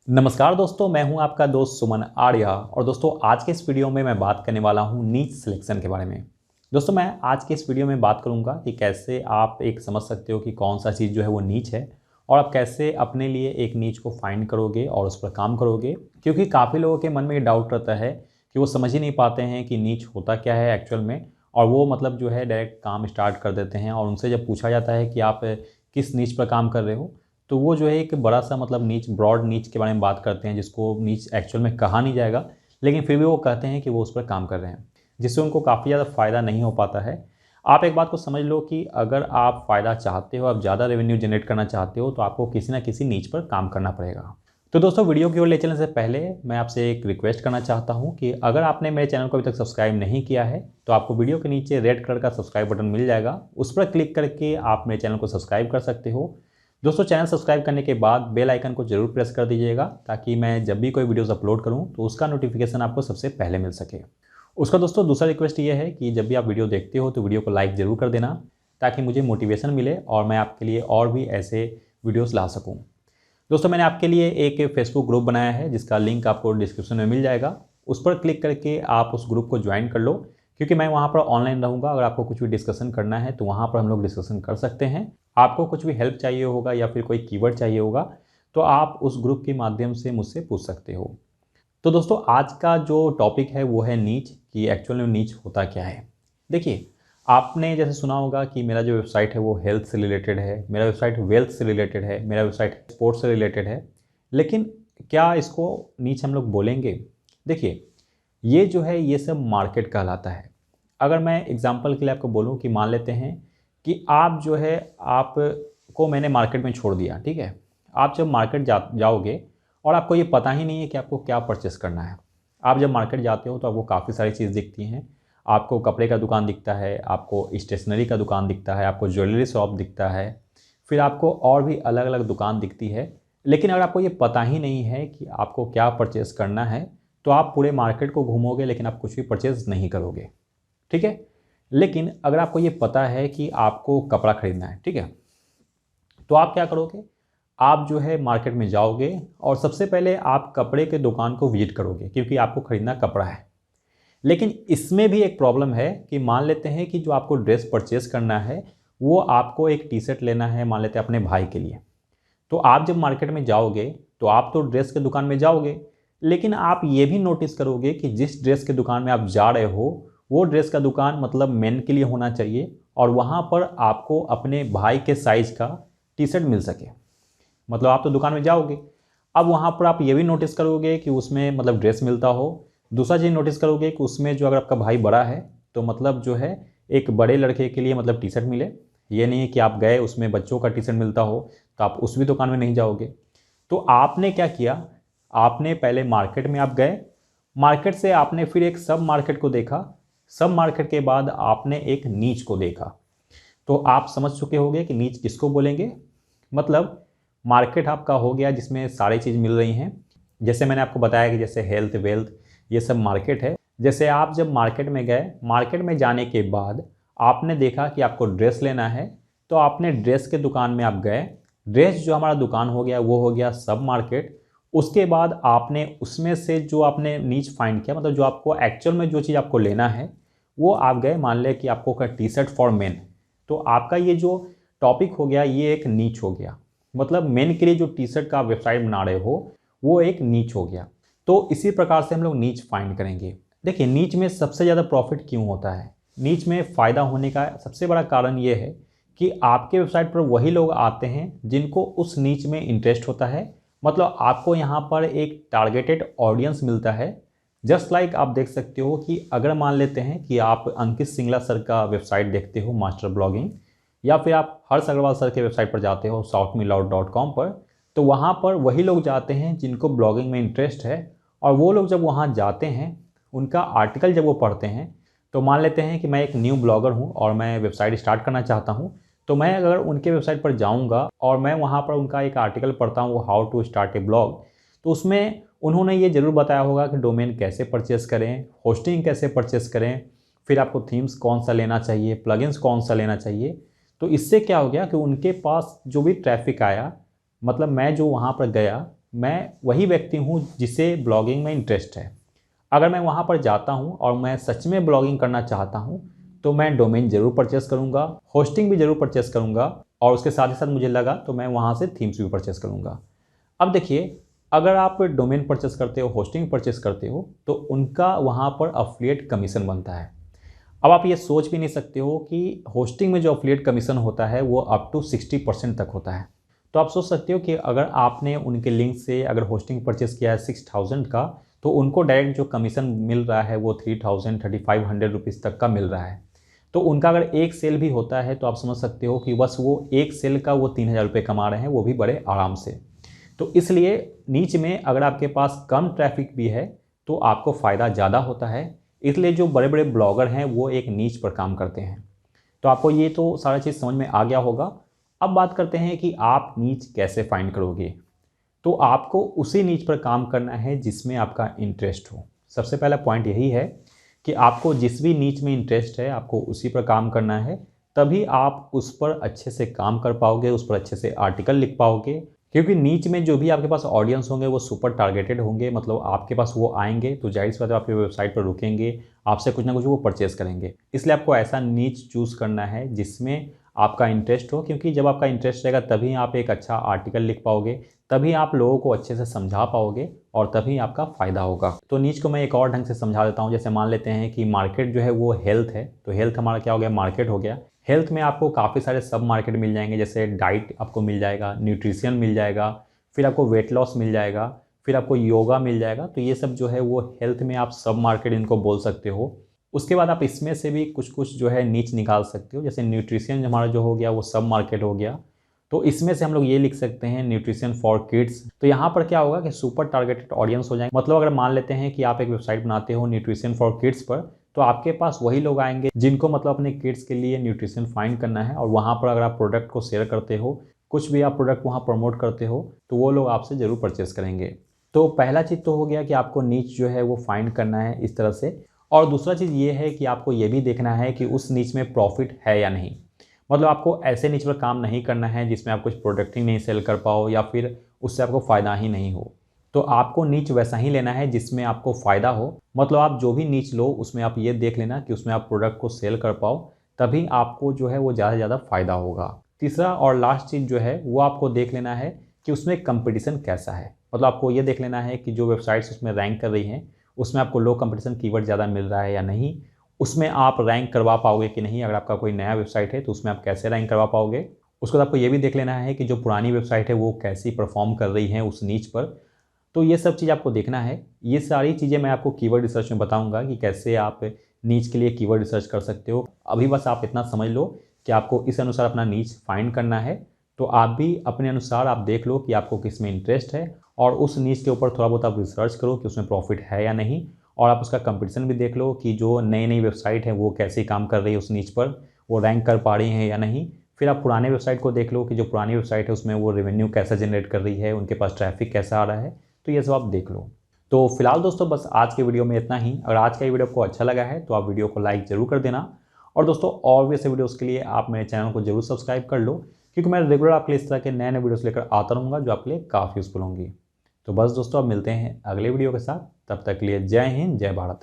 नमस्कार दोस्तों, मैं हूं आपका दोस्त सुमन आर्या। और दोस्तों आज के इस वीडियो में मैं बात करने वाला हूं नीच सिलेक्शन के बारे में। दोस्तों मैं आज के इस वीडियो में बात करूंगा कि कैसे आप एक समझ सकते हो कि कौन सा चीज़ जो है वो नीच है और आप कैसे अपने लिए एक नीच को फाइंड करोगे और उस पर काम करोगे। क्योंकि काफ़ी लोगों के मन में ये डाउट रहता है कि वो समझ ही नहीं पाते हैं कि नीच होता क्या है एक्चुअल में, और वो मतलब जो है डायरेक्ट काम स्टार्ट कर देते हैं। और उनसे जब पूछा जाता है कि आप किस नीच पर काम कर रहे हो, तो वो जो है एक बड़ा सा मतलब नीच, ब्रॉड नीच के बारे में बात करते हैं, जिसको नीच एक्चुअल में कहा नहीं जाएगा, लेकिन फिर भी वो कहते हैं कि वो उस पर काम कर रहे हैं, जिससे उनको काफ़ी ज़्यादा फ़ायदा नहीं हो पाता है। आप एक बात को समझ लो कि अगर आप फ़ायदा चाहते हो, आप ज़्यादा रेवेन्यू जनरेट करना चाहते हो, तो आपको किसी ना किसी नीच पर काम करना पड़ेगा। तो दोस्तों वीडियो की ओर ले चलने से पहले मैं आपसे एक रिक्वेस्ट करना चाहता हूं कि अगर आपने मेरे चैनल को अभी तक सब्सक्राइब नहीं किया है तो आपको वीडियो के नीचे रेड कलर का सब्सक्राइब बटन मिल जाएगा, उस पर क्लिक करके आप मेरे चैनल को सब्सक्राइब कर सकते हो। दोस्तों चैनल सब्सक्राइब करने के बाद बेल आइकन को जरूर प्रेस कर दीजिएगा, ताकि मैं जब भी कोई वीडियोस अपलोड करूं तो उसका नोटिफिकेशन आपको सबसे पहले मिल सके। उसका दोस्तों दूसरा रिक्वेस्ट ये है कि जब भी आप वीडियो देखते हो तो वीडियो को लाइक ज़रूर कर देना, ताकि मुझे मोटिवेशन मिले और मैं आपके लिए और भी ऐसे वीडियोस ला सकूं। दोस्तों मैंने आपके लिए एक फेसबुक ग्रुप बनाया है, जिसका लिंक आपको डिस्क्रिप्शन में मिल जाएगा। उस पर क्लिक करके आप उस ग्रुप को ज्वाइन कर लो, क्योंकि मैं वहाँ पर ऑनलाइन रहूँगा। अगर आपको कुछ भी डिस्कशन करना है तो वहाँ पर हम लोग डिस्कशन कर सकते हैं। आपको कुछ भी हेल्प चाहिए होगा या फिर कोई कीवर्ड चाहिए होगा तो आप उस ग्रुप के माध्यम से मुझसे पूछ सकते हो। तो दोस्तों आज का जो टॉपिक है वो है नीच, कि एक्चुअल में नीच होता क्या है। देखिए, आपने जैसे सुना होगा कि मेरा जो वेबसाइट है वो हेल्थ से रिलेटेड है, मेरा वेबसाइट वेल्थ से रिलेटेड है, मेरा वेबसाइट स्पोर्ट्स से रिलेटेड है, लेकिन क्या इसको नीच हम लोग बोलेंगे? देखिए, ये जो है ये सब मार्केट कहलाता है। अगर मैं एग्जांपल के लिए आपको बोलूं कि मान लेते हैं कि आप जो है, आपको मैंने मार्केट में छोड़ दिया, ठीक है। आप जब मार्केट जाओगे और आपको ये पता ही नहीं है कि आपको क्या परचेस करना है। आप जब मार्केट जाते हो तो आपको काफ़ी सारी चीज़ दिखती हैं। आपको कपड़े का दुकान दिखता है, आपको स्टेशनरी का दुकान दिखता है, आपको ज्वेलरी शॉप दिखता है, फिर आपको और भी अलग अलग दुकान दिखती है। लेकिन अगर आपको ये पता ही नहीं है कि आपको क्या परचेस करना है, तो आप पूरे मार्केट को घूमोगे लेकिन आप कुछ भी परचेस नहीं करोगे, ठीक है। लेकिन अगर आपको ये पता है कि आपको कपड़ा खरीदना है, ठीक है, तो आप क्या करोगे? आप जो है मार्केट में जाओगे और सबसे पहले आप कपड़े के दुकान को विजिट करोगे, क्योंकि आपको खरीदना कपड़ा है। लेकिन इसमें भी एक प्रॉब्लम है कि मान लेते हैं कि जो आपको ड्रेस परचेस करना है वो आपको एक टी शर्ट लेना है, मान लेते हैं अपने भाई के लिए। तो आप जब मार्केट में जाओगे तो आप तो ड्रेस के दुकान में जाओगे, लेकिन आप ये भी नोटिस करोगे कि जिस ड्रेस के दुकान में आप जा रहे हो वो ड्रेस का दुकान मतलब मेन के लिए होना चाहिए, और वहाँ पर आपको अपने भाई के साइज़ का टी शर्ट मिल सके। मतलब आप तो दुकान में जाओगे, अब वहाँ पर आप ये भी नोटिस करोगे कि उसमें मतलब ड्रेस मिलता हो। दूसरा चीज़ नोटिस करोगे कि उसमें जो अगर आपका भाई बड़ा है तो मतलब जो है एक बड़े लड़के के लिए मतलब टी शर्ट मिले। ये नहीं है कि आप गए उसमें बच्चों का टी शर्ट मिलता हो तो आप उस भी दुकान में नहीं जाओगे। तो आपने क्या किया? आपने पहले मार्केट में आप गए, मार्केट से आपने फिर एक सब मार्केट को देखा, सब मार्केट के बाद आपने एक नीच को देखा। तो आप समझ चुके होंगे कि नीच किसको बोलेंगे। मतलब मार्केट आपका हो गया जिसमें सारी चीज़ मिल रही हैं। जैसे मैंने आपको बताया कि जैसे हेल्थ वेल्थ ये सब मार्केट है। जैसे आप जब मार्केट में गए, मार्केट में जाने के बाद आपने देखा कि आपको ड्रेस लेना है, तो आपने ड्रेस के दुकान में आप गए। ड्रेस जो हमारा दुकान हो गया वो हो गया सब मार्केट। उसके बाद आपने उसमें से जो आपने नीच फाइंड किया, मतलब जो आपको एक्चुअल में जो चीज़ आपको लेना है वो आप गए। मान लें कि आपको टी शर्ट फॉर मेन, तो आपका ये जो टॉपिक हो गया ये एक नीच हो गया। मतलब मेन के लिए जो टी शर्ट का आप वेबसाइट बना रहे हो वो एक नीच हो गया। तो इसी प्रकार से हम लोग नीच फाइंड करेंगे। देखिए, नीच में सबसे ज़्यादा प्रॉफिट क्यों होता है? नीच में फ़ायदा होने का सबसे बड़ा कारण ये है कि आपके वेबसाइट पर वही लोग आते हैं जिनको उस नीच में इंटरेस्ट होता है। मतलब आपको यहाँ पर एक टारगेटेड ऑडियंस मिलता है। जस्ट लाइक आप देख सकते हो कि अगर मान लेते हैं कि आप अंकित सिंगला सर का वेबसाइट देखते हो मास्टर ब्लॉगिंग, या फिर आप हर्ष अग्रवाल सर के वेबसाइट पर जाते हो shoutmeloud.com पर, तो वहाँ पर वही लोग जाते हैं जिनको ब्लॉगिंग में इंटरेस्ट है। और वो लोग जब वहाँ जाते हैं, उनका आर्टिकल जब वो पढ़ते हैं, तो मान लेते हैं कि मैं एक न्यू ब्लॉगर हूँ और मैं वेबसाइट स्टार्ट करना चाहता हूँ, तो मैं अगर उनके वेबसाइट पर जाऊँगा और मैं वहाँ पर उनका एक आर्टिकल पढ़ता हूँ, वो how to start a blog, तो उसमें उन्होंने ये ज़रूर बताया होगा कि डोमेन कैसे परचेस करें, होस्टिंग कैसे परचेस करें, फिर आपको थीम्स कौन सा लेना चाहिए, प्लगइन्स कौन सा लेना चाहिए। तो इससे क्या हो गया कि उनके पास जो भी ट्रैफिक आया, मतलब मैं जो वहाँ पर गया मैं वही व्यक्ति हूँ जिसे ब्लॉगिंग में इंटरेस्ट है। अगर मैं वहाँ पर जाता हूँ और मैं सच में ब्लॉगिंग करना चाहता हूँ तो मैं डोमेन ज़रूर परचेस करूँगा, होस्टिंग भी ज़रूर परचेस करूँगा, और उसके साथ ही साथ मुझे लगा तो मैं वहाँ से थीम्स भी परचेस करूँगा। अब देखिए, अगर आप डोमेन परचेस करते हो, होस्टिंग परचेस करते हो, तो उनका वहाँ पर अफिलिएट कमीशन बनता है। अब आप ये सोच भी नहीं सकते हो कि होस्टिंग में जो अफिलिएट कमीशन होता है वो अप टू 60% तक होता है। तो आप सोच सकते हो कि अगर आपने उनके लिंक से अगर होस्टिंग परचेस किया है 6000 का, तो उनको डायरेक्ट जो कमीशन मिल रहा है वो 3000 3500 रुपीज़ तक का मिल रहा है। तो उनका अगर एक सेल भी होता है तो आप समझ सकते हो कि बस वो एक सेल का वो 3000 रुपये कमा रहे हैं, वो भी बड़े आराम से। तो इसलिए नीच में अगर आपके पास कम ट्रैफिक भी है तो आपको फ़ायदा ज़्यादा होता है। इसलिए जो बड़े बड़े ब्लॉगर हैं वो एक नीच पर काम करते हैं। तो आपको ये तो सारा चीज़ समझ में आ गया होगा। अब बात करते हैं कि आप नीच कैसे फाइंड करोगे। तो आपको उसी नीच पर काम करना है जिसमें आपका इंटरेस्ट हो। सबसे पहला पॉइंट यही है कि आपको जिस भी नीच में इंटरेस्ट है आपको उसी पर काम करना है। तभी आप उस पर अच्छे से काम कर पाओगे, उस पर अच्छे से आर्टिकल लिख पाओगे। क्योंकि नीच में जो भी आपके पास ऑडियंस होंगे वो सुपर टारगेटेड होंगे, मतलब आपके पास वो आएंगे तो जाहिर सी बात है आपकी वेबसाइट पर रुकेंगे, आपसे कुछ ना कुछ वो परचेस करेंगे। इसलिए आपको ऐसा नीच चूज़ करना है जिसमें आपका इंटरेस्ट हो, क्योंकि जब आपका इंटरेस्ट रहेगा तभी आप एक अच्छा आर्टिकल लिख पाओगे, तभी आप लोगों को अच्छे से समझा पाओगे और तभी आपका फ़ायदा होगा। तो नीच को मैं एक और ढंग से समझा देता हूँ। जैसे मान लेते हैं कि मार्केट जो है वो हेल्थ है, तो हेल्थ हमारा क्या हो गया, मार्केट हो गया। हेल्थ में आपको काफ़ी सारे सब मार्केट मिल जाएंगे, जैसे डाइट आपको मिल जाएगा, न्यूट्रिशन मिल जाएगा, फिर आपको वेट लॉस मिल जाएगा, फिर आपको योगा मिल जाएगा। तो ये सब जो है वो हेल्थ में आप सब मार्केट इनको बोल सकते हो। उसके बाद आप इसमें से भी कुछ कुछ जो है नीच निकाल सकते हो। जैसे न्यूट्रिशन हमारा जो हो गया वो सब मार्केट हो गया, तो इसमें से हम लोग ये लिख सकते हैं न्यूट्रिशन फॉर किड्स। तो यहाँ पर क्या होगा कि सुपर टारगेटेड ऑडियंस हो जाएंगे। मतलब अगर मान लेते हैं कि आप एक वेबसाइट बनाते हो न्यूट्रिशन फॉर किड्स पर, तो आपके पास वही लोग आएंगे जिनको मतलब अपने किड्स के लिए न्यूट्रिशन फाइंड करना है। और वहाँ पर अगर आप प्रोडक्ट को शेयर करते हो, कुछ भी आप प्रोडक्ट वहाँ प्रमोट करते हो, तो वो लोग आपसे ज़रूर परचेस करेंगे। तो पहला चीज़ तो हो गया कि आपको नीच जो है वो फाइंड करना है इस तरह से। और दूसरा चीज़ ये है कि आपको ये भी देखना है कि उस नीच में प्रॉफिट है या नहीं। मतलब आपको ऐसे नीच पर काम नहीं करना है जिसमें आप कुछ प्रोडक्ट ही नहीं सेल कर पाओ या फिर उससे आपको फ़ायदा ही नहीं हो। तो आपको नीच वैसा ही लेना है जिसमें आपको फ़ायदा हो। मतलब आप जो भी नीच लो उसमें आप ये देख लेना कि उसमें आप प्रोडक्ट को सेल कर पाओ, तभी आपको जो है वो ज़्यादा से ज़्यादा फ़ायदा होगा। तीसरा और लास्ट चीज़ जो है वो आपको देख लेना है कि उसमें कंपटीशन कैसा है। मतलब आपको ये देख लेना है कि जो वेबसाइट्स उसमें रैंक कर रही हैं उसमें आपको लो कंपटीशन कीवर्ड ज़्यादा मिल रहा है या नहीं, उसमें आप रैंक करवा पाओगे कि नहीं। अगर आपका कोई नया वेबसाइट है तो उसमें आप कैसे रैंक करवा पाओगे। उसके बाद आपको ये भी देख लेना है कि जो पुरानी वेबसाइट है वो कैसी परफॉर्म कर रही है उस नीच पर। तो ये सब चीज़ आपको देखना है। ये सारी चीज़ें मैं आपको कीवर्ड रिसर्च में बताऊंगा कि कैसे आप नीच के लिए कीवर्ड रिसर्च कर सकते हो। अभी बस आप इतना समझ लो कि आपको इस अनुसार अपना नीच फाइंड करना है। तो आप भी अपने अनुसार आप देख लो कि आपको किस में इंटरेस्ट है और उस नीच के ऊपर थोड़ा बहुत आप रिसर्च करो कि उसमें प्रॉफिट है या नहीं। और आप उसका कंपटीशन भी देख लो कि जो नई नई वेबसाइट है वो कैसे काम कर रही है उस नीच पर, वो रैंक कर पा रही हैं या नहीं। फिर आप पुराने वेबसाइट को देख लो कि जो पुरानी वेबसाइट है उसमें वो रेवेन्यू कैसा जनरेट कर रही है, उनके पास ट्रैफिक कैसा आ रहा है। तो ये सब आप देख लो। तो फिलहाल दोस्तों बस आज के वीडियो में इतना ही। अगर आज का ये वीडियो आपको अच्छा लगा है तो आप वीडियो को लाइक ज़रूर कर देना। और दोस्तों और भी ऐसे वीडियोज़ के लिए आप मेरे चैनल को जरूर सब्सक्राइब कर लो, क्योंकि मैं रेगुलर आपके लिए इस तरह के नए नए वीडियोज़ लेकर आता रहूँगा जो आपके लिए काफ़ी यूज़फुल होंगी। तो बस दोस्तों अब मिलते हैं अगले वीडियो के साथ। तब तक के लिए जय हिंद, जय भारत।